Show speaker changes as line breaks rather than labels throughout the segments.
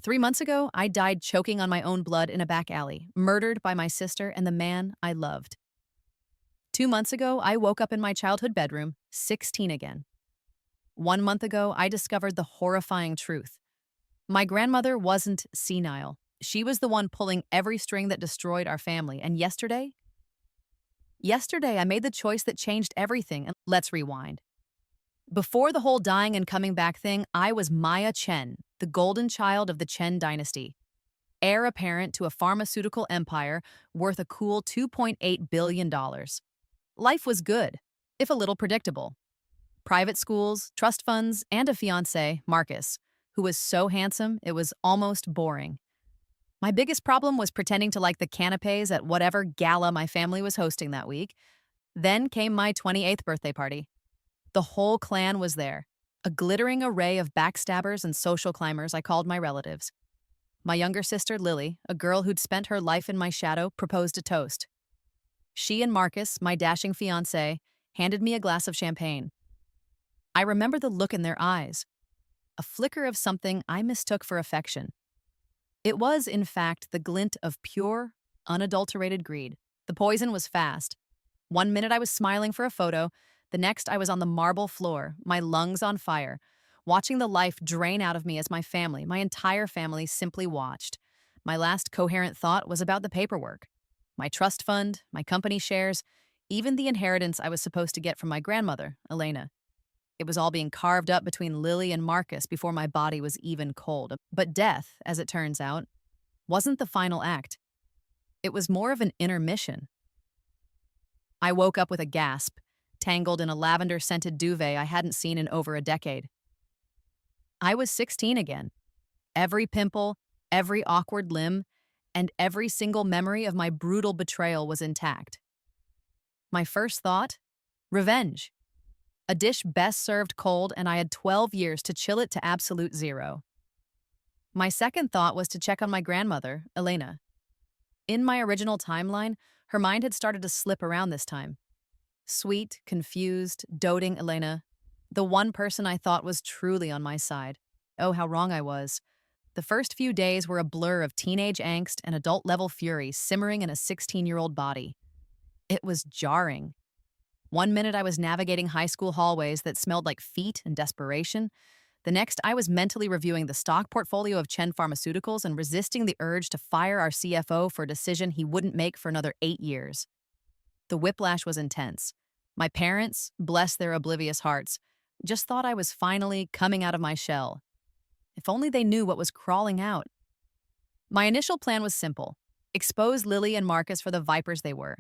3 months ago, I died choking on my own blood in a back alley, murdered by my sister and the man I loved. 2 months ago, I woke up in my childhood bedroom, 16 again. 1 month ago, I discovered the horrifying truth. My grandmother wasn't senile. She was the one pulling every string that destroyed our family. And yesterday, I made the choice that changed everything. And let's rewind. Before the whole dying and coming back thing, I was Maya Chen, the golden child of the Chen dynasty, heir apparent to a pharmaceutical empire worth a cool $2.8 billion. Life was good, if a little predictable. Private schools, trust funds, and a fiancé, Marcus, who was so handsome it was almost boring. My biggest problem was pretending to like the canapes at whatever gala my family was hosting that week. Then came my 28th birthday party. The whole clan was there, a glittering array of backstabbers and social climbers I called my relatives. My younger sister, Lily, a girl who'd spent her life in my shadow, proposed a toast. She and Marcus, my dashing fiancé, handed me a glass of champagne. I remember the look in their eyes, a flicker of something I mistook for affection. It was, in fact, the glint of pure, unadulterated greed. The poison was fast. 1 minute I was smiling for a photo, the next I was on the marble floor, my lungs on fire, watching the life drain out of me as my entire family, simply watched. My last coherent thought was about the paperwork. My trust fund, my company shares, even the inheritance I was supposed to get from my grandmother, Elena. It was all being carved up between Lily and Marcus before my body was even cold. But death, as it turns out, wasn't the final act. It was more of an intermission. I woke up with a gasp, tangled in a lavender-scented duvet I hadn't seen in over a decade. I was 16 again. Every pimple, every awkward limb, and every single memory of my brutal betrayal was intact. My first thought? Revenge. A dish best served cold, and I had 12 years to chill it to absolute zero. My second thought was to check on my grandmother, Elena. In my original timeline, her mind had started to slip around this time. Sweet, confused, doting Elena, the one person I thought was truly on my side. Oh, how wrong I was. The first few days were a blur of teenage angst and adult-level fury simmering in a 16-year-old body. It was jarring. 1 minute I was navigating high school hallways that smelled like feet and desperation. The next, I was mentally reviewing the stock portfolio of Chen Pharmaceuticals and resisting the urge to fire our CFO for a decision he wouldn't make for another 8 years. The whiplash was intense. My parents, bless their oblivious hearts, just thought I was finally coming out of my shell. If only they knew what was crawling out. My initial plan was simple: expose Lily and Marcus for the vipers they were.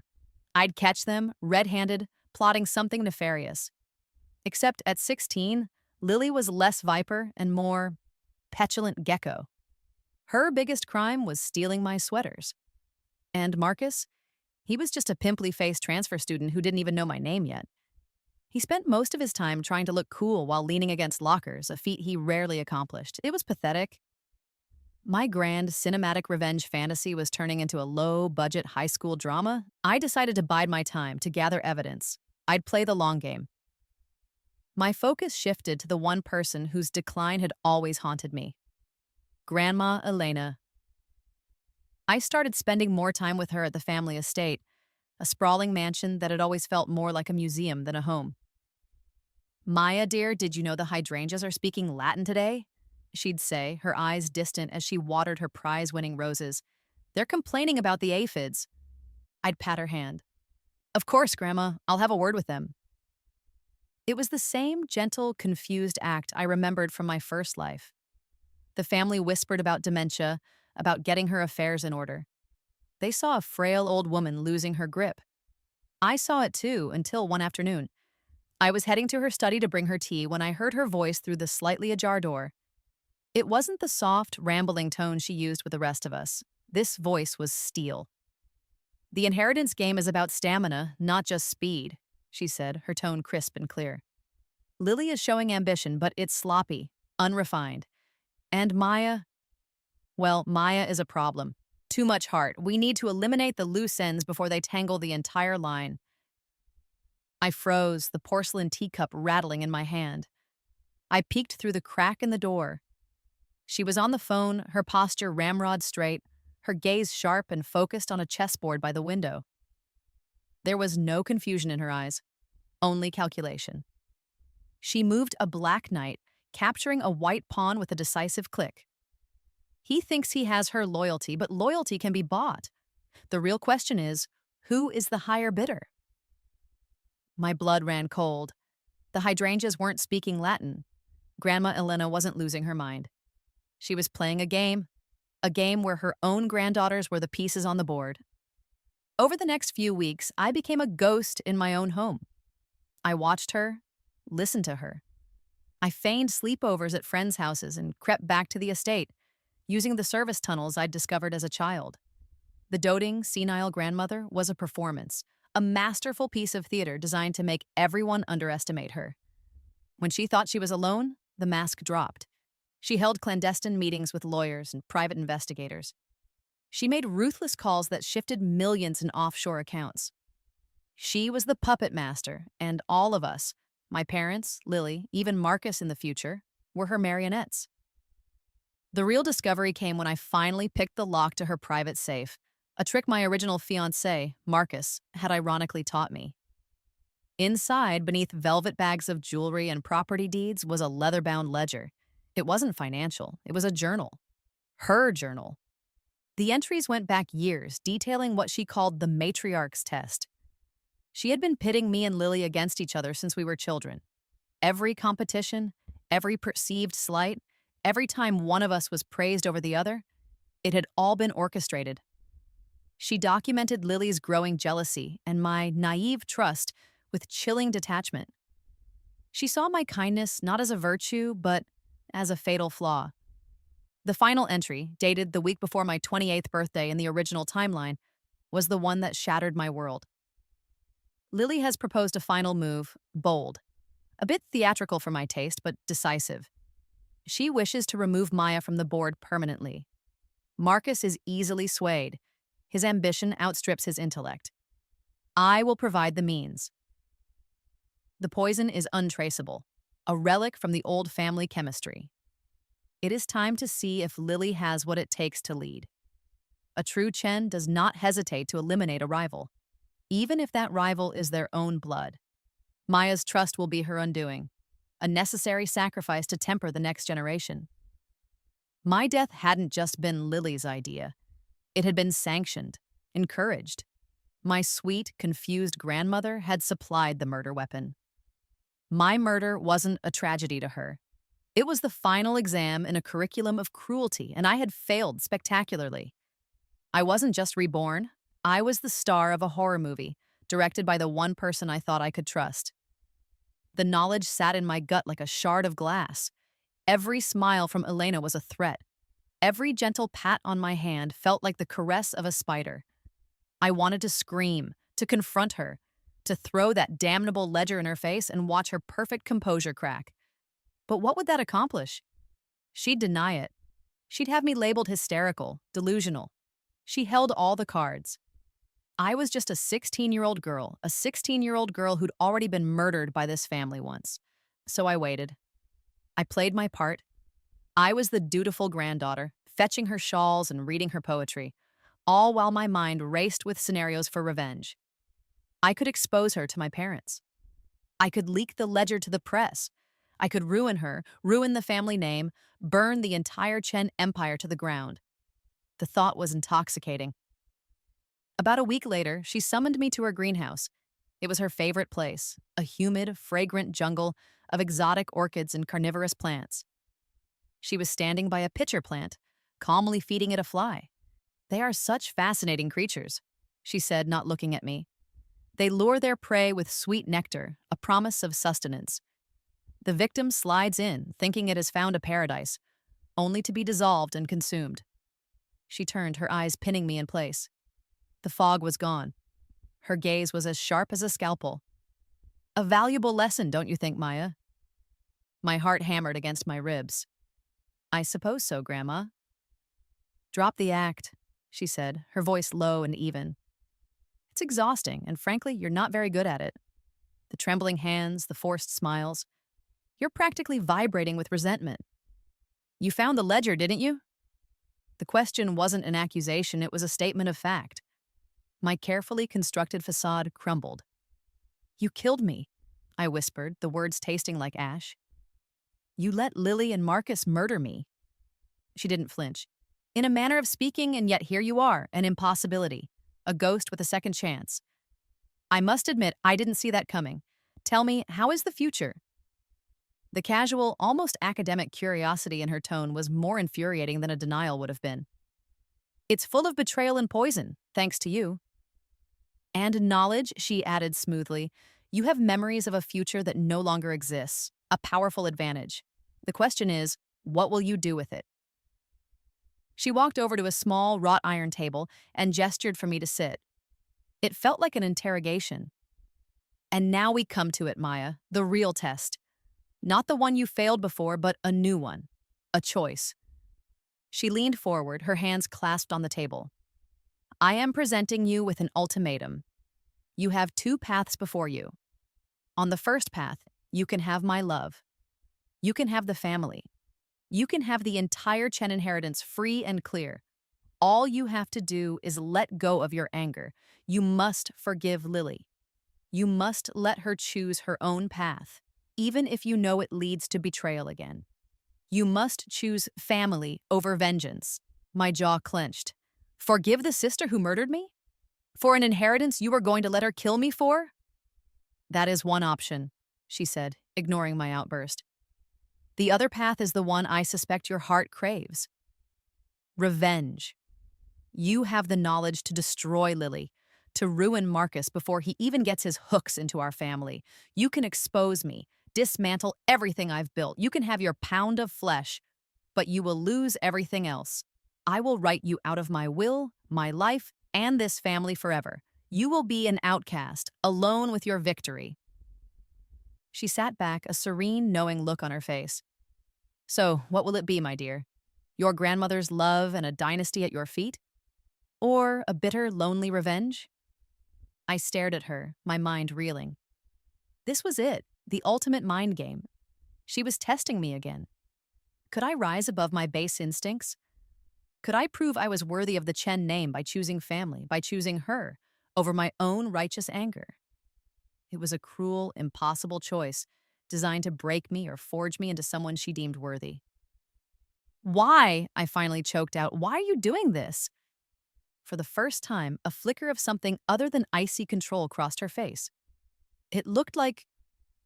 I'd catch them, red-handed, plotting something nefarious. Except at 16, Lily was less viper and more petulant gecko. Her biggest crime was stealing my sweaters. And Marcus? He was just a pimply-faced transfer student who didn't even know my name yet. He spent most of his time trying to look cool while leaning against lockers, a feat he rarely accomplished. It was pathetic. My grand cinematic revenge fantasy was turning into a low-budget high school drama. I decided to bide my time to gather evidence. I'd play the long game. My focus shifted to the one person whose decline had always haunted me: Grandma Elena. I started spending more time with her at the family estate, a sprawling mansion that had always felt more like a museum than a home. "Maya, dear, did you know the hydrangeas are speaking Latin today?" she'd say, her eyes distant as she watered her prize-winning roses. "They're complaining about the aphids." I'd pat her hand. "Of course, Grandma, I'll have a word with them." It was the same gentle, confused act I remembered from my first life. The family whispered about dementia, about getting her affairs in order. They saw a frail old woman losing her grip. I saw it too, until one afternoon. I was heading to her study to bring her tea when I heard her voice through the slightly ajar door. It wasn't the soft, rambling tone she used with the rest of us. This voice was steel. "The inheritance game is about stamina, not just speed," she said, her tone crisp and clear. "Lily is showing ambition, but it's sloppy, unrefined. And Maya, well, Maya is a problem. Too much heart. We need to eliminate the loose ends before they tangle the entire line." I froze, the porcelain teacup rattling in my hand. I peeked through the crack in the door. She was on the phone, her posture ramrod straight, her gaze sharp and focused on a chessboard by the window. There was no confusion in her eyes, only calculation. She moved a black knight, capturing a white pawn with a decisive click. He thinks he has her loyalty, but loyalty can be bought. The real question is, who is the higher bidder? My blood ran cold. The hydrangeas weren't speaking Latin. Grandma Elena wasn't losing her mind. She was playing a game where her own granddaughters were the pieces on the board. Over the next few weeks, I became a ghost in my own home. I watched her, listened to her. I feigned sleepovers at friends' houses and crept back to the estate, using the service tunnels I'd discovered as a child. The doting, senile grandmother was a performance, a masterful piece of theater designed to make everyone underestimate her. When she thought she was alone, the mask dropped. She held clandestine meetings with lawyers and private investigators. She made ruthless calls that shifted millions in offshore accounts. She was the puppet master, and all of us, my parents, Lily, even Marcus in the future, were her marionettes. The real discovery came when I finally picked the lock to her private safe, a trick my original fiancé, Marcus, had ironically taught me. Inside, beneath velvet bags of jewelry and property deeds, was a leather-bound ledger. It wasn't financial, it was a journal. Her journal. The entries went back years, detailing what she called the matriarch's test. She had been pitting me and Lily against each other since we were children. Every competition, every perceived slight, every time one of us was praised over the other, it had all been orchestrated. She documented Lily's growing jealousy and my naive trust with chilling detachment. She saw my kindness not as a virtue, but as a fatal flaw. The final entry, dated the week before my 28th birthday in the original timeline, was the one that shattered my world. Lily has proposed a final move, bold. A bit theatrical for my taste, but decisive. She wishes to remove Maya from the board permanently. Marcus is easily swayed. His ambition outstrips his intellect. I will provide the means. The poison is untraceable, a relic from the old family chemistry. It is time to see if Lily has what it takes to lead. A true Chen does not hesitate to eliminate a rival, even if that rival is their own blood. Maya's trust will be her undoing, a necessary sacrifice to temper the next generation. My death hadn't just been Lily's idea. It had been sanctioned, encouraged. My sweet, confused grandmother had supplied the murder weapon. My murder wasn't a tragedy to her. It was the final exam in a curriculum of cruelty, and I had failed spectacularly. I wasn't just reborn. I was the star of a horror movie, directed by the one person I thought I could trust. The knowledge sat in my gut like a shard of glass. Every smile from Elena was a threat. Every gentle pat on my hand felt like the caress of a spider. I wanted to scream, to confront her, to throw that damnable ledger in her face and watch her perfect composure crack. But what would that accomplish? She'd deny it. She'd have me labeled hysterical, delusional. She held all the cards. I was just a 16-year-old girl, a 16-year-old girl who'd already been murdered by this family once. So I waited. I played my part. I was the dutiful granddaughter, fetching her shawls and reading her poetry, all while my mind raced with scenarios for revenge. I could expose her to my parents. I could leak the ledger to the press. I could ruin her, ruin the family name, burn the entire Chen empire to the ground. The thought was intoxicating. About a week later, she summoned me to her greenhouse. It was her favorite place, a humid, fragrant jungle of exotic orchids and carnivorous plants. She was standing by a pitcher plant, calmly feeding it a fly. "They are such fascinating creatures," she said, not looking at me. "They lure their prey with sweet nectar, a promise of sustenance. The victim slides in, thinking it has found a paradise, only to be dissolved and consumed." She turned, her eyes pinning me in place. The fog was gone. Her gaze was as sharp as a scalpel. "A valuable lesson, don't you think, Maya?" My heart hammered against my ribs. "I suppose so, Grandma." "Drop the act," she said, her voice low and even. "It's exhausting, and frankly, you're not very good at it. The trembling hands, the forced smiles. You're practically vibrating with resentment." You found the ledger, didn't you? The question wasn't an accusation, it was a statement of fact. My carefully constructed facade crumbled. You killed me, I whispered, the words tasting like ash. You let Lily and Marcus murder me. She didn't flinch. In a manner of speaking, and yet here you are, an impossibility, a ghost with a second chance. I must admit, I didn't see that coming. Tell me, how is the future? The casual, almost academic curiosity in her tone was more infuriating than a denial would have been. It's full of betrayal and poison, thanks to you. And knowledge, she added smoothly. You have memories of a future that no longer exists, a powerful advantage. The question is, what will you do with it? She walked over to a small wrought iron table and gestured for me to sit. It felt like an interrogation. And now we come to it, Maya, the real test. Not the one you failed before, but a new one. A choice. She leaned forward, her hands clasped on the table. I am presenting you with an ultimatum. You have two paths before you. On the first path, you can have my love. You can have the family. You can have the entire Chen inheritance free and clear. All you have to do is let go of your anger. You must forgive Lily. You must let her choose her own path, even if you know it leads to betrayal again. You must choose family over vengeance. My jaw clenched. Forgive the sister who murdered me? For an inheritance you are going to let her kill me for? That is one option, she said, ignoring my outburst. The other path is the one I suspect your heart craves. Revenge. You have the knowledge to destroy Lily, to ruin Marcus before he even gets his hooks into our family. You can expose me, dismantle everything I've built. You can have your pound of flesh, but you will lose everything else. I will write you out of my will, my life, and this family forever. You will be an outcast, alone with your victory. She sat back, a serene, knowing look on her face. So, what will it be, my dear? Your grandmother's love and a dynasty at your feet? Or a bitter, lonely revenge? I stared at her, my mind reeling. This was it, the ultimate mind game. She was testing me again. Could I rise above my base instincts? Could I prove I was worthy of the Chen name by choosing family, by choosing her, over my own righteous anger? It was a cruel, impossible choice, designed to break me or forge me into someone she deemed worthy. Why? I finally choked out. Why are you doing this? For the first time, a flicker of something other than icy control crossed her face. It looked like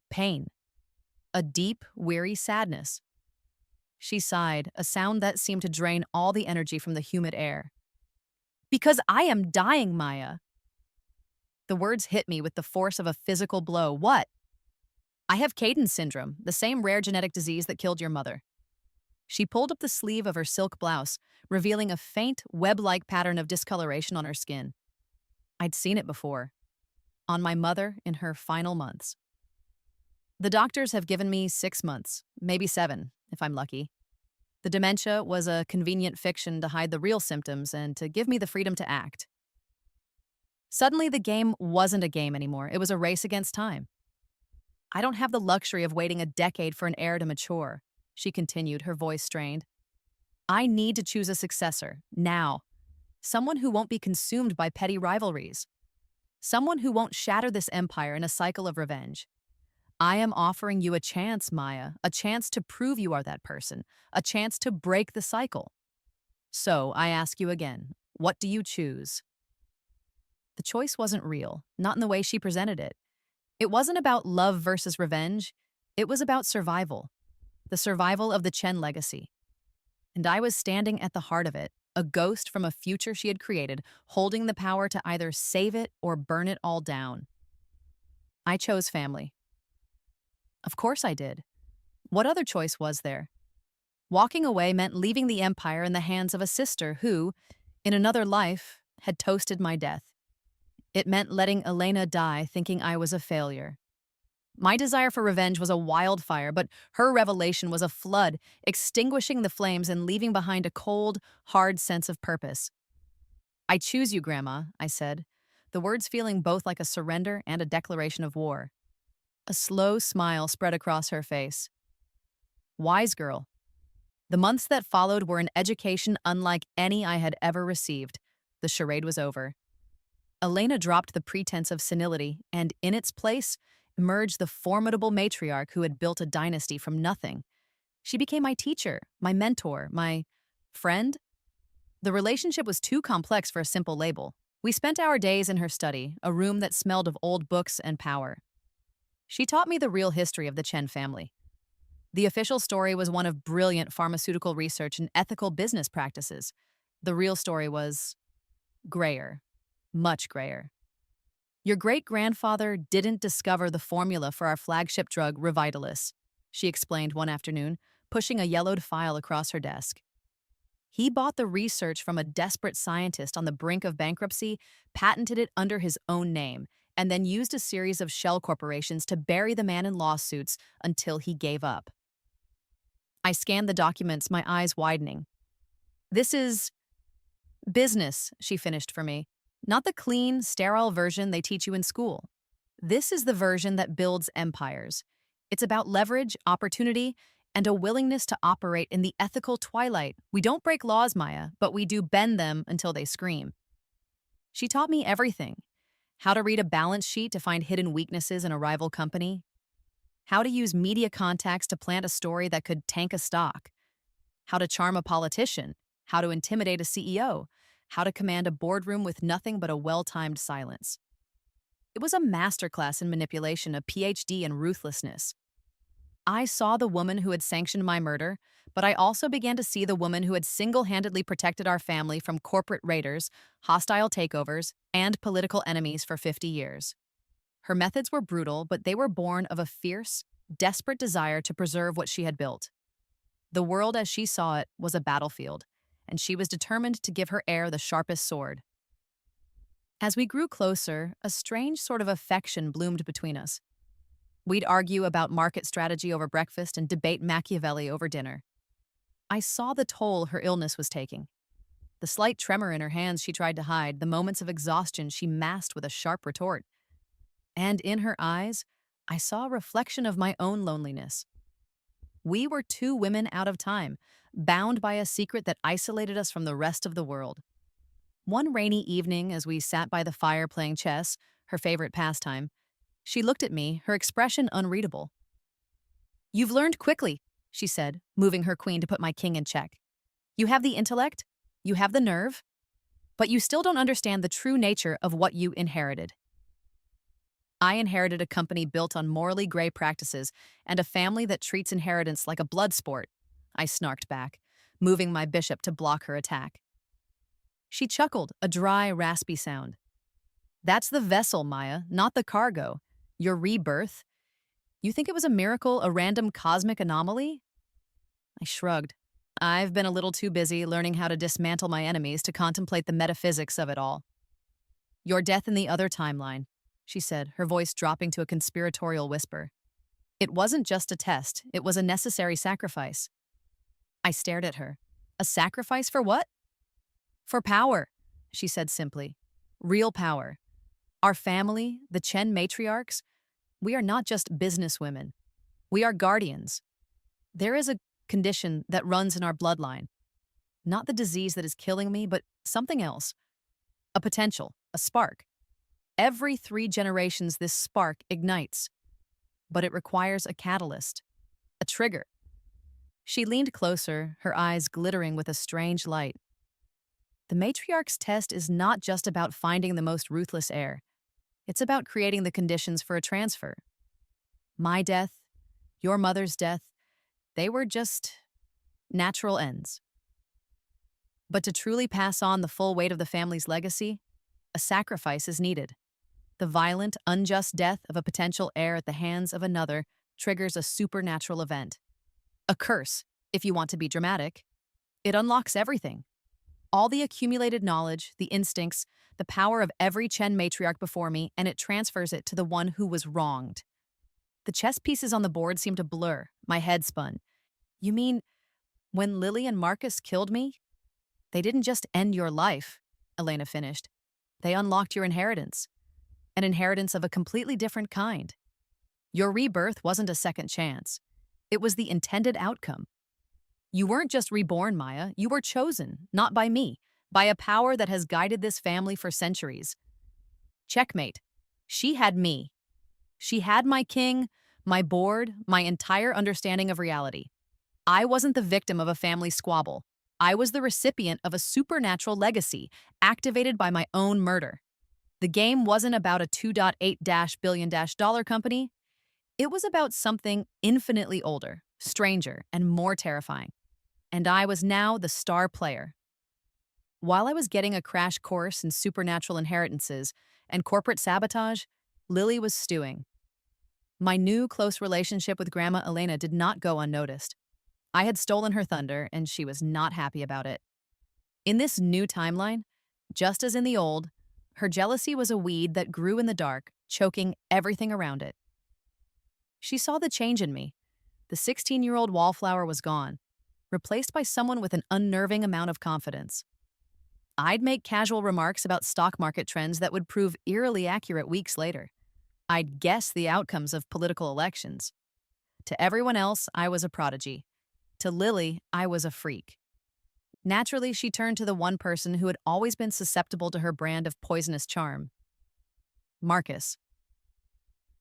pain, a deep, weary sadness. She sighed, a sound that seemed to drain all the energy from the humid air. Because I am dying, Maya. The words hit me with the force of a physical blow. What? I have Caden syndrome, the same rare genetic disease that killed your mother. She pulled up the sleeve of her silk blouse, revealing a faint, web-like pattern of discoloration on her skin. I'd seen it before. On my mother in her final months. The doctors have given me 6 months, maybe 7, if I'm lucky. The dementia was a convenient fiction to hide the real symptoms and to give me the freedom to act. Suddenly, the game wasn't a game anymore. It was a race against time. I don't have the luxury of waiting a decade for an heir to mature, she continued, her voice strained. I need to choose a successor, now. Someone who won't be consumed by petty rivalries. Someone who won't shatter this empire in a cycle of revenge. I am offering you a chance, Maya, a chance to prove you are that person, a chance to break the cycle. So, I ask you again, what do you choose? The choice wasn't real, not in the way she presented it. It wasn't about love versus revenge. It was about survival. The survival of the Chen legacy. And I was standing at the heart of it, a ghost from a future she had created, holding the power to either save it or burn it all down. I chose family. Of course I did. What other choice was there? Walking away meant leaving the empire in the hands of a sister who, in another life, had toasted my death. It meant letting Elena die thinking I was a failure. My desire for revenge was a wildfire, but her revelation was a flood, extinguishing the flames and leaving behind a cold, hard sense of purpose. I choose you, Grandma, I said, the words feeling both like a surrender and a declaration of war. A slow smile spread across her face. Wise girl. The months that followed were an education unlike any I had ever received. The charade was over. Elena dropped the pretense of senility, and in its place emerged the formidable matriarch who had built a dynasty from nothing. She became my teacher, my mentor, my friend. The relationship was too complex for a simple label. We spent our days in her study, a room that smelled of old books and power. She taught me the real history of the Chen family. The official story was one of brilliant pharmaceutical research and ethical business practices. The real story was grayer, much grayer. Your great-grandfather didn't discover the formula for our flagship drug, Revitalis, she explained one afternoon, pushing a yellowed file across her desk. He bought the research from a desperate scientist on the brink of bankruptcy, patented it under his own name, and then used a series of shell corporations to bury the man in lawsuits until he gave up. I scanned the documents, my eyes widening. This is business, she finished for me. Not the clean, sterile version they teach you in school. This is the version that builds empires. It's about leverage, opportunity, and a willingness to operate in the ethical twilight. We don't break laws, Maya, but we do bend them until they scream. She taught me everything. How to read a balance sheet to find hidden weaknesses in a rival company. How to use media contacts to plant a story that could tank a stock. How to charm a politician. How to intimidate a CEO. How to command a boardroom with nothing but a well-timed silence. It was a masterclass in manipulation, a PhD in ruthlessness. I saw the woman who had sanctioned my murder, but I also began to see the woman who had single-handedly protected our family from corporate raiders, hostile takeovers, and political enemies for 50 years. Her methods were brutal, but they were born of a fierce, desperate desire to preserve what she had built. The world as she saw it was a battlefield, and she was determined to give her heir the sharpest sword. As we grew closer, a strange sort of affection bloomed between us. We'd argue about market strategy over breakfast and debate Machiavelli over dinner. I saw the toll her illness was taking. The slight tremor in her hands she tried to hide, the moments of exhaustion she masked with a sharp retort. And in her eyes, I saw a reflection of my own loneliness. We were two women out of time, bound by a secret that isolated us from the rest of the world. One rainy evening, as we sat by the fire playing chess, her favorite pastime, she looked at me, her expression unreadable. "You've learned quickly," she said, moving her queen to put my king in check. "You have the intellect, you have the nerve, but you still don't understand the true nature of what you inherited." I inherited a company built on morally gray practices and a family that treats inheritance like a blood sport, I snarked back, moving my bishop to block her attack. She chuckled, a dry, raspy sound. "That's the vessel, Maya, not the cargo. Your rebirth. You think it was a miracle, a random cosmic anomaly?" I shrugged. I've been a little too busy learning how to dismantle my enemies to contemplate the metaphysics of it all. "Your death in the other timeline," she said, her voice dropping to a conspiratorial whisper. "It wasn't just a test, it was a necessary sacrifice." I stared at her. "A sacrifice for what?" "For power," she said simply. "Real power. Our family, the Chen matriarchs, we are not just businesswomen. We are guardians. There is a condition that runs in our bloodline. Not the disease that is killing me, but something else. A potential, a spark. Every 3 generations this spark ignites. But it requires a catalyst, a trigger." She leaned closer, her eyes glittering with a strange light. "The matriarch's test is not just about finding the most ruthless heir. It's about creating the conditions for a transfer. My death, your mother's death, they were just natural ends. But to truly pass on the full weight of the family's legacy, a sacrifice is needed. The violent, unjust death of a potential heir at the hands of another triggers a supernatural event. A curse, if you want to be dramatic. It unlocks everything. All the accumulated knowledge, the instincts, the power of every Chen matriarch before me, and it transfers it to the one who was wronged." The chess pieces on the board seemed to blur. My head spun. "You mean, when Lily and Marcus killed me? They didn't just end your life," Elena finished. "They unlocked your inheritance. An inheritance of a completely different kind. Your rebirth wasn't a second chance. It was the intended outcome. You weren't just reborn, Maya. You were chosen, not by me, by a power that has guided this family for centuries. Checkmate. She had me. She had my king, my board, my entire understanding of reality. I wasn't the victim of a family squabble. I was the recipient of a supernatural legacy, activated by my own murder. The game wasn't about a 2.8 billion dollar company. It was about something infinitely older, stranger, and more terrifying. And I was now the star player. While I was getting a crash course in supernatural inheritances and corporate sabotage, Lily was stewing. My new close relationship with Grandma Elena did not go unnoticed. I had stolen her thunder, and she was not happy about it. In this new timeline, just as in the old, her jealousy was a weed that grew in the dark, choking everything around it. She saw the change in me. The 16-year-old wallflower was gone, replaced by someone with an unnerving amount of confidence. I'd make casual remarks about stock market trends that would prove eerily accurate weeks later. I'd guess the outcomes of political elections. To everyone else, I was a prodigy. To Lily, I was a freak. Naturally, she turned to the one person who had always been susceptible to her brand of poisonous charm. Marcus.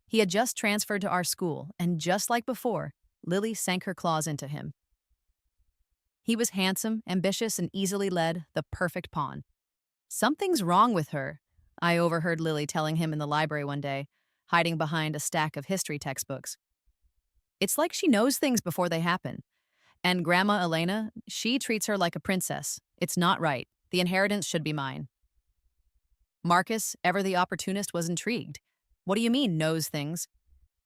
He had just transferred to our school, and just like before, Lily sank her claws into him. He was handsome, ambitious, and easily led, the perfect pawn. Something's wrong with her, I overheard Lily telling him in the library one day, hiding behind a stack of history textbooks. It's like she knows things before they happen. And Grandma Elena, she treats her like a princess. It's not right. The inheritance should be mine. Marcus, ever the opportunist, was intrigued. What do you mean, knows things?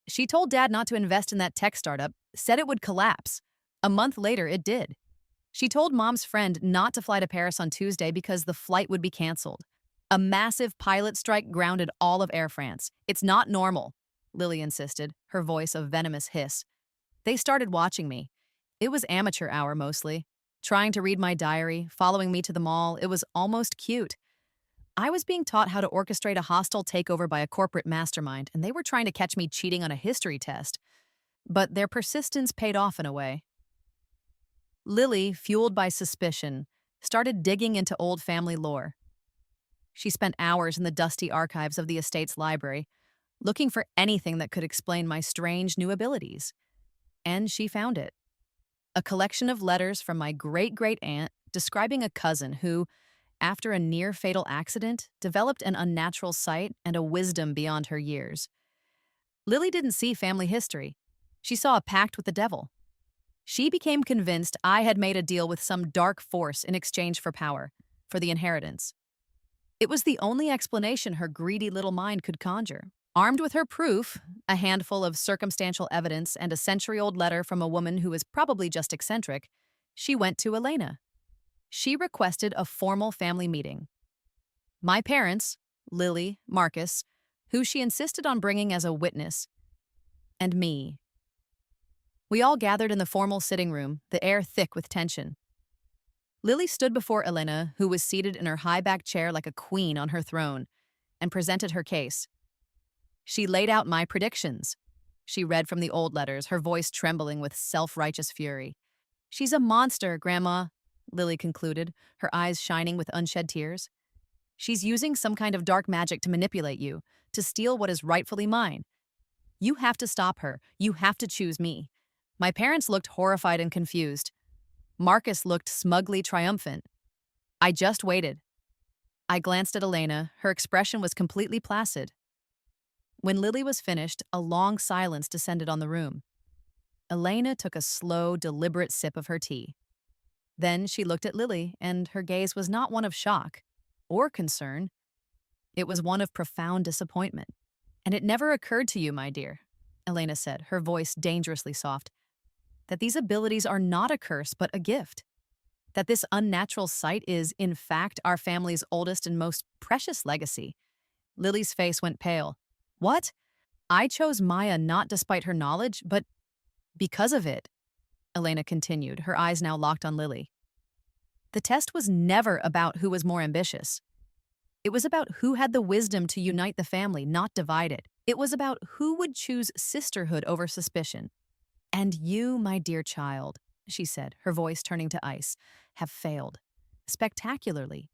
She told Dad not to invest in that tech startup, said it would collapse. A month later, it did. She told Mom's friend not to fly to Paris on Tuesday because the flight would be canceled. A massive pilot strike grounded all of Air France. It's not normal, Lily insisted, her voice a venomous hiss. They started watching me. It was amateur hour mostly. Trying to read my diary, following me to the mall, it was almost cute. I was being taught how to orchestrate a hostile takeover by a corporate mastermind, and they were trying to catch me cheating on a history test. But their persistence paid off in a way. Lily, fueled by suspicion, started digging into old family lore. She spent hours in the dusty archives of the estate's library, looking for anything that could explain my strange new abilities. And she found it. A collection of letters from my great-great-aunt describing a cousin who, after a near-fatal accident, developed an unnatural sight and a wisdom beyond her years. Lily didn't see family history. She saw a pact with the devil. She became convinced I had made a deal with some dark force in exchange for power, for the inheritance. It was the only explanation her greedy little mind could conjure. Armed with her proof, a handful of circumstantial evidence and a century-old letter from a woman who was probably just eccentric, she went to Elena. She requested a formal family meeting. My parents, Lily, Marcus, who she insisted on bringing as a witness, and me. We all gathered in the formal sitting room, the air thick with tension. Lily stood before Elena, who was seated in her high-backed chair like a queen on her throne, and presented her case. She laid out my predictions. She read from the old letters, her voice trembling with self-righteous fury. She's a monster, Grandma, Lily concluded, her eyes shining with unshed tears. She's using some kind of dark magic to manipulate you, to steal what is rightfully mine. You have to stop her. You have to choose me. My parents looked horrified and confused. Marcus looked smugly triumphant. I just waited. I glanced at Elena. Her expression was completely placid. When Lily was finished, a long silence descended on the room. Elena took a slow, deliberate sip of her tea. Then she looked at Lily, and her gaze was not one of shock or concern. It was one of profound disappointment. And it never occurred to you, my dear, Elena said, her voice dangerously soft, that these abilities are not a curse but a gift. That this unnatural sight is, in fact, our family's oldest and most precious legacy. Lily's face went pale. What? I chose Maya not despite her knowledge, but because of it, Elena continued, her eyes now locked on Lily. The test was never about who was more ambitious. It was about who had the wisdom to unite the family, not divide it. It was about who would choose sisterhood over suspicion. And you, my dear child, she said, her voice turning to ice, have failed. Spectacularly.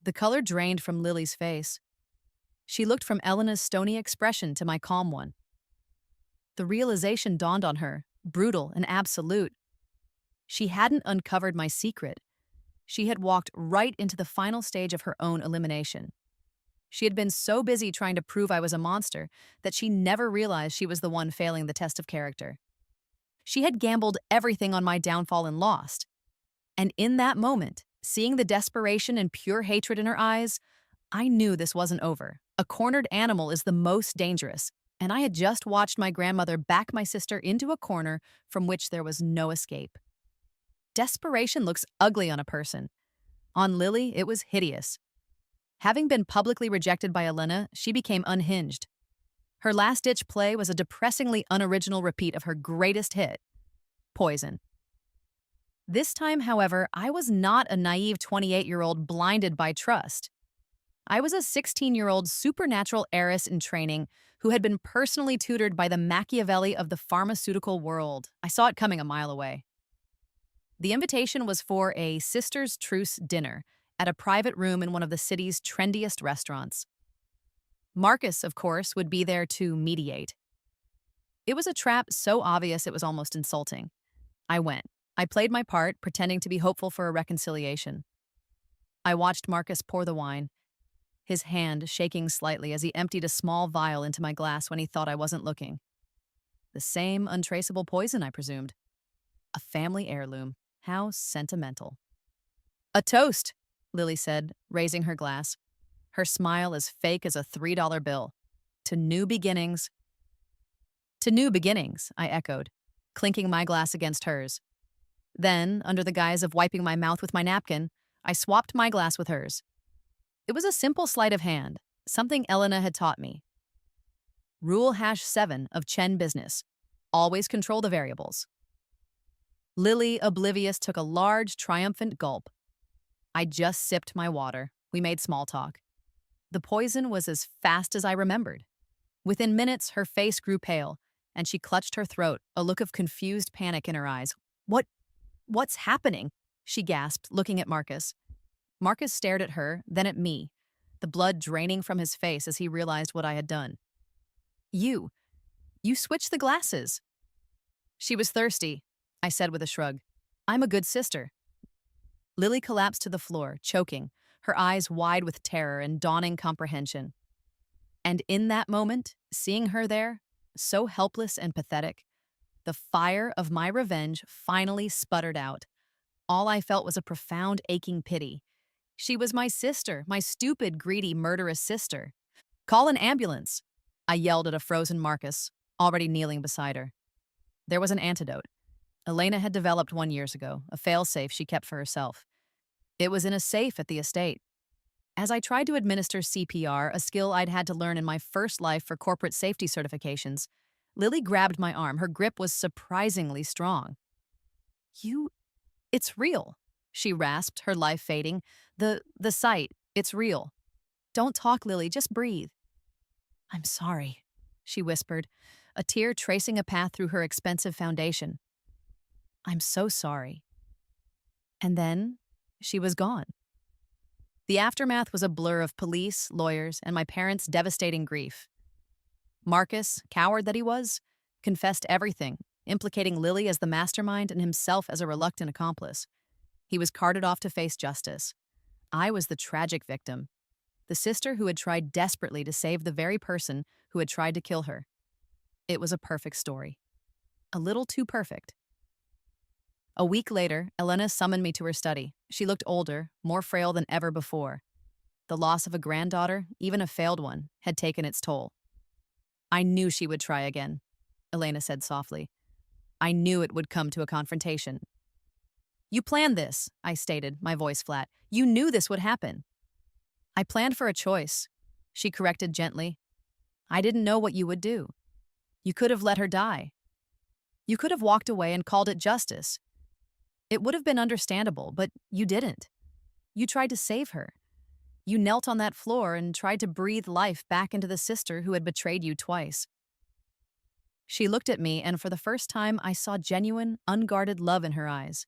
The color drained from Lily's face. She looked from Elena's stony expression to my calm one. The realization dawned on her, brutal and absolute. She hadn't uncovered my secret. She had walked right into the final stage of her own elimination. She had been so busy trying to prove I was a monster that she never realized she was the one failing the test of character. She had gambled everything on my downfall and lost. And in that moment, seeing the desperation and pure hatred in her eyes, I knew this wasn't over. A cornered animal is the most dangerous, and I had just watched my grandmother back my sister into a corner from which there was no escape. Desperation looks ugly on a person. On Lily, it was hideous. Having been publicly rejected by Elena, she became unhinged. Her last-ditch play was a depressingly unoriginal repeat of her greatest hit, Poison. This time, however, I was not a naive 28-year-old blinded by trust. I was a 16-year-old supernatural heiress in training who had been personally tutored by the Machiavelli of the pharmaceutical world. I saw it coming a mile away. The invitation was for a Sisters' Truce dinner at a private room in one of the city's trendiest restaurants. Marcus, of course, would be there to mediate. It was a trap so obvious it was almost insulting. I went. I played my part, pretending to be hopeful for a reconciliation. I watched Marcus pour the wine, his hand shaking slightly as he emptied a small vial into my glass when he thought I wasn't looking. The same untraceable poison, I presumed. A family heirloom. How sentimental. A toast, Lily said, raising her glass. Her smile as fake as a $3 bill. To new beginnings. To new beginnings, I echoed, clinking my glass against hers. Then, under the guise of wiping my mouth with my napkin, I swapped my glass with hers. It was a simple sleight of hand, something Elena had taught me. Rule #7 of Chen business. Always control the variables. Lily, oblivious, took a large, triumphant gulp. I just sipped my water. We made small talk. The poison was as fast as I remembered. Within minutes, her face grew pale, and she clutched her throat, a look of confused panic in her eyes. What's happening? She gasped, looking at Marcus. Marcus stared at her, then at me, the blood draining from his face as he realized what I had done. You switched the glasses. She was thirsty, I said with a shrug. I'm a good sister. Lily collapsed to the floor, choking, her eyes wide with terror and dawning comprehension. And in that moment, seeing her there, so helpless and pathetic, the fire of my revenge finally sputtered out. All I felt was a profound aching pity. She was my sister, my stupid, greedy, murderous sister. Call an ambulance, I yelled at a frozen Marcus, already kneeling beside her. There was an antidote. Elena had developed one years ago, a fail-safe she kept for herself. It was in a safe at the estate. As I tried to administer CPR, a skill I'd had to learn in my first life for corporate safety certifications, Lily grabbed my arm. Her grip was surprisingly strong. It's real, she rasped, her life fading. The sight, it's real. Don't talk, Lily, just breathe. I'm sorry, she whispered, a tear tracing a path through her expensive foundation. I'm so sorry. And then she was gone. The aftermath was a blur of police, lawyers, and my parents' devastating grief. Marcus, coward that he was, confessed everything, implicating Lily as the mastermind and himself as a reluctant accomplice. He was carted off to face justice. I was the tragic victim, the sister who had tried desperately to save the very person who had tried to kill her. It was a perfect story. A little too perfect. A week later, Elena summoned me to her study. She looked older, more frail than ever before. The loss of a granddaughter, even a failed one, had taken its toll. I knew she would try again, Elena said softly. I knew it would come to a confrontation. You planned this, I stated, my voice flat. You knew this would happen. I planned for a choice, she corrected gently. I didn't know what you would do. You could have let her die. You could have walked away and called it justice. It would have been understandable, but you didn't. You tried to save her. You knelt on that floor and tried to breathe life back into the sister who had betrayed you twice. She looked at me, and for the first time, I saw genuine, unguarded love in her eyes.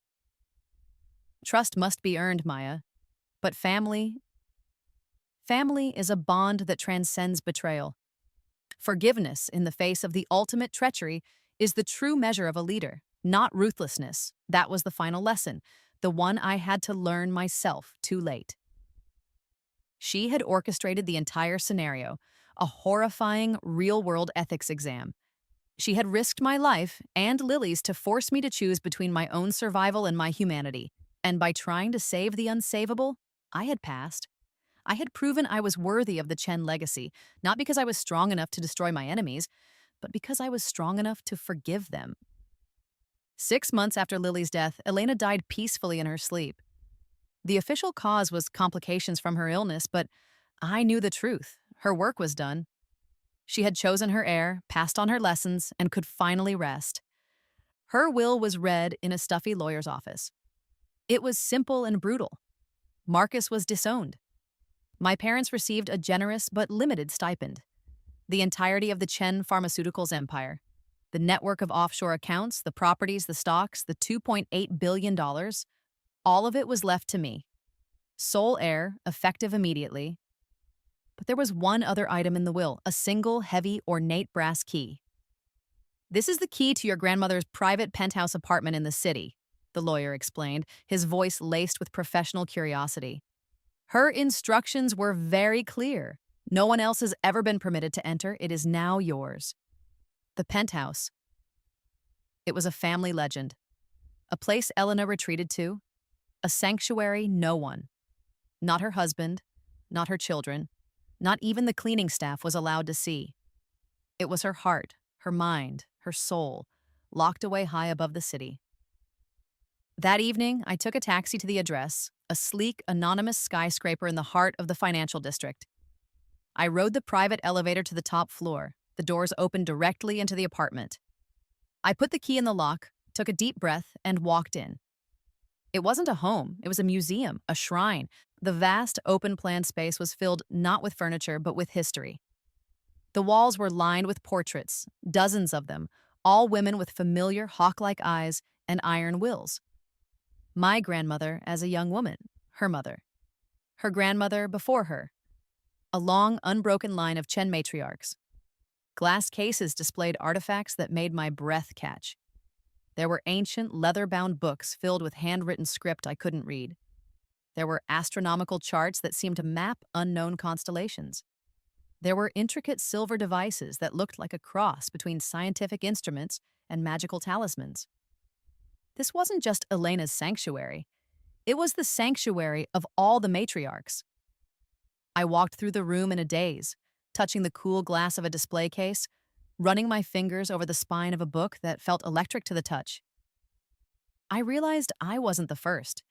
Trust must be earned, Maya, but family is a bond that transcends betrayal. Forgiveness in the face of the ultimate treachery is the true measure of a leader, not ruthlessness. That was the final lesson, the one I had to learn myself too late. She had orchestrated the entire scenario, a horrifying real-world ethics exam. She had risked my life and Lily's to force me to choose between my own survival and my humanity. And by trying to save the unsavable, I had passed. I had proven I was worthy of the Chen legacy, not because I was strong enough to destroy my enemies, but because I was strong enough to forgive them. 6 months after Lily's death, Elena died peacefully in her sleep. The official cause was complications from her illness, but I knew the truth. Her work was done. She had chosen her heir, passed on her lessons, and could finally rest. Her will was read in a stuffy lawyer's office. It was simple and brutal. Marcus was disowned. My parents received a generous but limited stipend. The entirety of the Chen Pharmaceuticals empire, the network of offshore accounts, the properties, the stocks, the $2.8 billion, all of it was left to me. Sole heir, effective immediately. But there was one other item in the will, a single, heavy, ornate brass key. "This is the key to your grandmother's private penthouse apartment in the city," the lawyer explained, his voice laced with professional curiosity. "Her instructions were very clear. No one else has ever been permitted to enter. It is now yours." The penthouse. It was a family legend. A place Elena retreated to. A sanctuary no one, not her husband, not her children, not even the cleaning staff was allowed to see. It was her heart, her mind, her soul, locked away high above the city. That evening, I took a taxi to the address, a sleek, anonymous skyscraper in the heart of the financial district. I rode the private elevator to the top floor. The doors opened directly into the apartment. I put the key in the lock, took a deep breath, and walked in. It wasn't a home, it was a museum, a shrine. The vast, open-plan space was filled not with furniture, but with history. The walls were lined with portraits, dozens of them, all women with familiar, hawk-like eyes and iron wills. My grandmother as a young woman, her mother. Her grandmother before her. A long, unbroken line of Chen matriarchs. Glass cases displayed artifacts that made my breath catch. There were ancient, leather-bound books filled with handwritten script I couldn't read. There were astronomical charts that seemed to map unknown constellations. There were intricate silver devices that looked like a cross between scientific instruments and magical talismans. This wasn't just Elena's sanctuary. It was the sanctuary of all the matriarchs. I walked through the room in a daze, touching the cool glass of a display case, running my fingers over the spine of a book that felt electric to the touch. I realized I wasn't the first.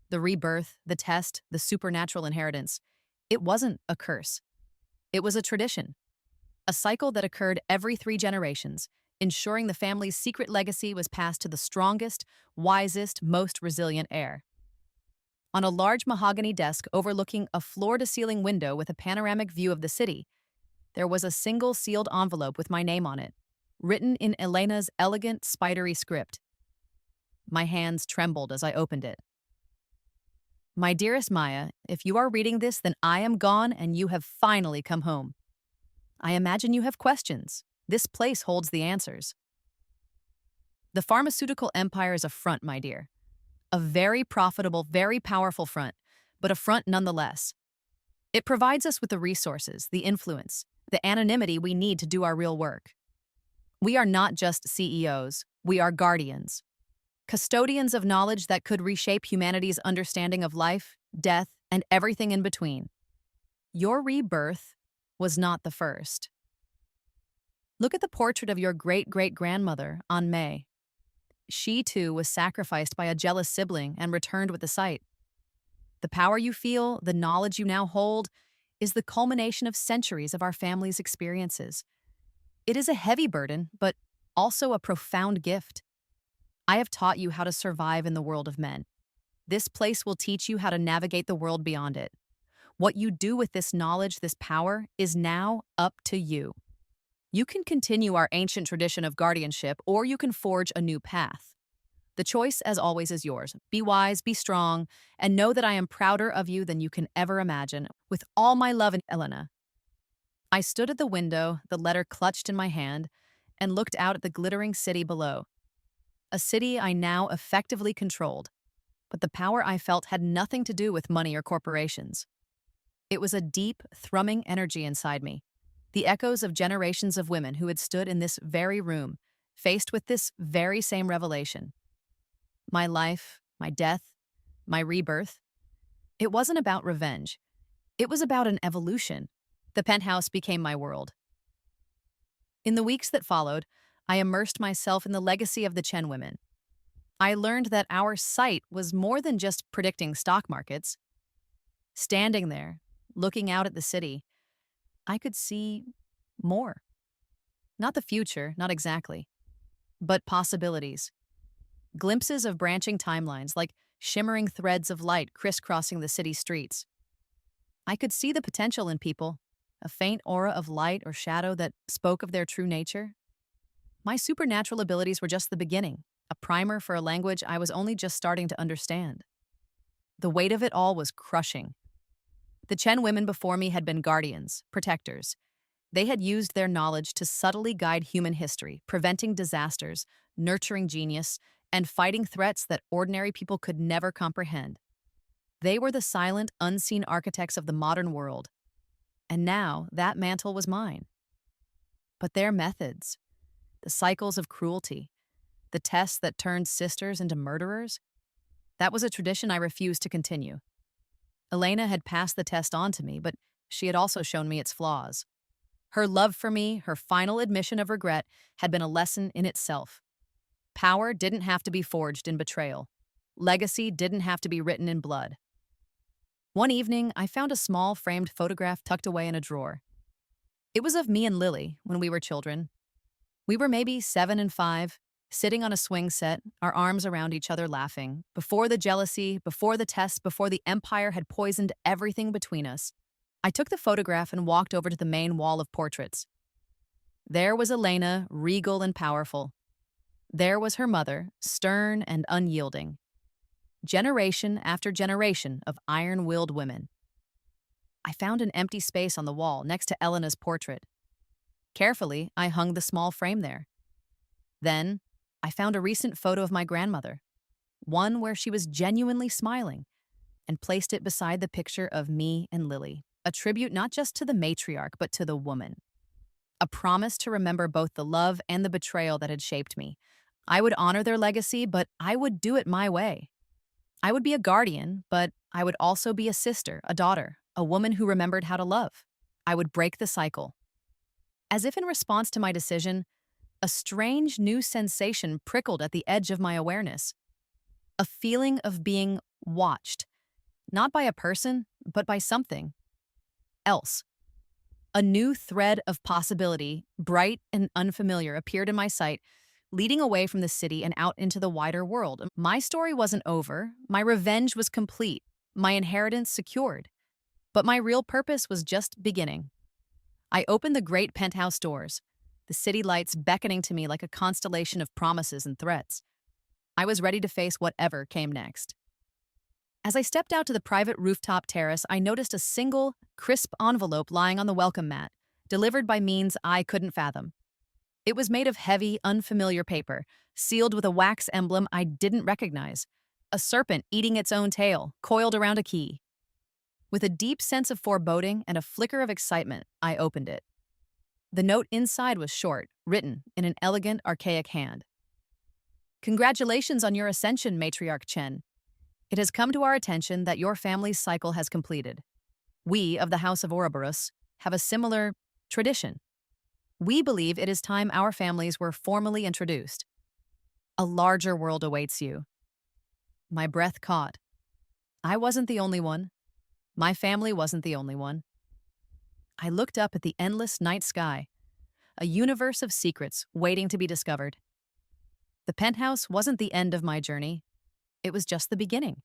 The rebirth, the test, the supernatural inheritance. It wasn't a curse. It was a tradition. A cycle that occurred every 3 generations, ensuring the family's secret legacy was passed to the strongest, wisest, most resilient heir. On a large mahogany desk overlooking a floor-to-ceiling window with a panoramic view of the city, there was a single sealed envelope with my name on it, written in Elena's elegant, spidery script. My hands trembled as I opened it. "My dearest Maya, if you are reading this, then I am gone and you have finally come home. I imagine you have questions. This place holds the answers." The pharmaceutical empire is a front, my dear. A very profitable, very powerful front, but a front nonetheless. It provides us with the resources, the influence, the anonymity we need to do our real work. We are not just CEOs, we are guardians. Custodians of knowledge that could reshape humanity's understanding of life, death, and everything in between. Your rebirth was not the first. Look at the portrait of your great-great-grandmother, Aunt May. She, too, was sacrificed by a jealous sibling and returned with the sight. The power you feel, the knowledge you now hold, is the culmination of centuries of our family's experiences. It is a heavy burden, but also a profound gift. I have taught you how to survive in the world of men. This place will teach you how to navigate the world beyond it. What you do with this knowledge, this power, is now up to you. You can continue our ancient tradition of guardianship, or you can forge a new path. The choice, as always, is yours. Be wise, be strong, and know that I am prouder of you than you can ever imagine. With all my love, and Elena. I stood at the window, the letter clutched in my hand, and looked out at the glittering city below. A city I now effectively controlled, but the power I felt had nothing to do with money or corporations. It was a deep, thrumming energy inside me, the echoes of generations of women who had stood in this very room, faced with this very same revelation. My life, my death, my rebirth. It wasn't about revenge. It was about an evolution. The penthouse became my world. In the weeks that followed, I immersed myself in the legacy of the Chen women. I learned that our sight was more than just predicting stock markets. Standing there, looking out at the city, I could see more. Not the future, not exactly, but possibilities. Glimpses of branching timelines, like shimmering threads of light crisscrossing the city streets. I could see the potential in people, a faint aura of light or shadow that spoke of their true nature. My supernatural abilities were just the beginning, a primer for a language I was only just starting to understand. The weight of it all was crushing. The Chen women before me had been guardians, protectors. They had used their knowledge to subtly guide human history, preventing disasters, nurturing genius, and fighting threats that ordinary people could never comprehend. They were the silent, unseen architects of the modern world. And now that mantle was mine. But their methods, the cycles of cruelty, the tests that turned sisters into murderers, that was a tradition I refused to continue. Elena had passed the test on to me, but she had also shown me its flaws. Her love for me, her final admission of regret, had been a lesson in itself. Power didn't have to be forged in betrayal. Legacy didn't have to be written in blood. One evening, I found a small framed photograph tucked away in a drawer. It was of me and Lily when we were children. We were maybe 7 and 5, sitting on a swing set, our arms around each other laughing, before the jealousy, before the tests, before the empire had poisoned everything between us. I took the photograph and walked over to the main wall of portraits. There was Elena, regal and powerful. There was her mother, stern and unyielding. Generation after generation of iron-willed women. I found an empty space on the wall next to Elena's portrait. Carefully, I hung the small frame there. Then, I found a recent photo of my grandmother, one where she was genuinely smiling, and placed it beside the picture of me and Lily, a tribute not just to the matriarch, but to the woman. A promise to remember both the love and the betrayal that had shaped me. I would honor their legacy, but I would do it my way. I would be a guardian, but I would also be a sister, a daughter, a woman who remembered how to love. I would break the cycle. As if in response to my decision, a strange new sensation prickled at the edge of my awareness. A feeling of being watched, not by a person, but by something else. A new thread of possibility, bright and unfamiliar, appeared in my sight, leading away from the city and out into the wider world. My story wasn't over. My revenge was complete. My inheritance secured. But my real purpose was just beginning. I opened the great penthouse doors, the city lights beckoning to me like a constellation of promises and threats. I was ready to face whatever came next. As I stepped out to the private rooftop terrace, I noticed a single, crisp envelope lying on the welcome mat, delivered by means I couldn't fathom. It was made of heavy, unfamiliar paper, sealed with a wax emblem I didn't recognize, a serpent eating its own tail, coiled around a key. With a deep sense of foreboding and a flicker of excitement, I opened it. The note inside was short, written in an elegant, archaic hand. Congratulations on your ascension, Matriarch Chen. It has come to our attention that your family's cycle has completed. We, of the House of Ouroboros, have a similar tradition. We believe it is time our families were formally introduced. A larger world awaits you. My breath caught. I wasn't the only one. My family wasn't the only one. I looked up at the endless night sky, a universe of secrets waiting to be discovered. The penthouse wasn't the end of my journey. It was just the beginning.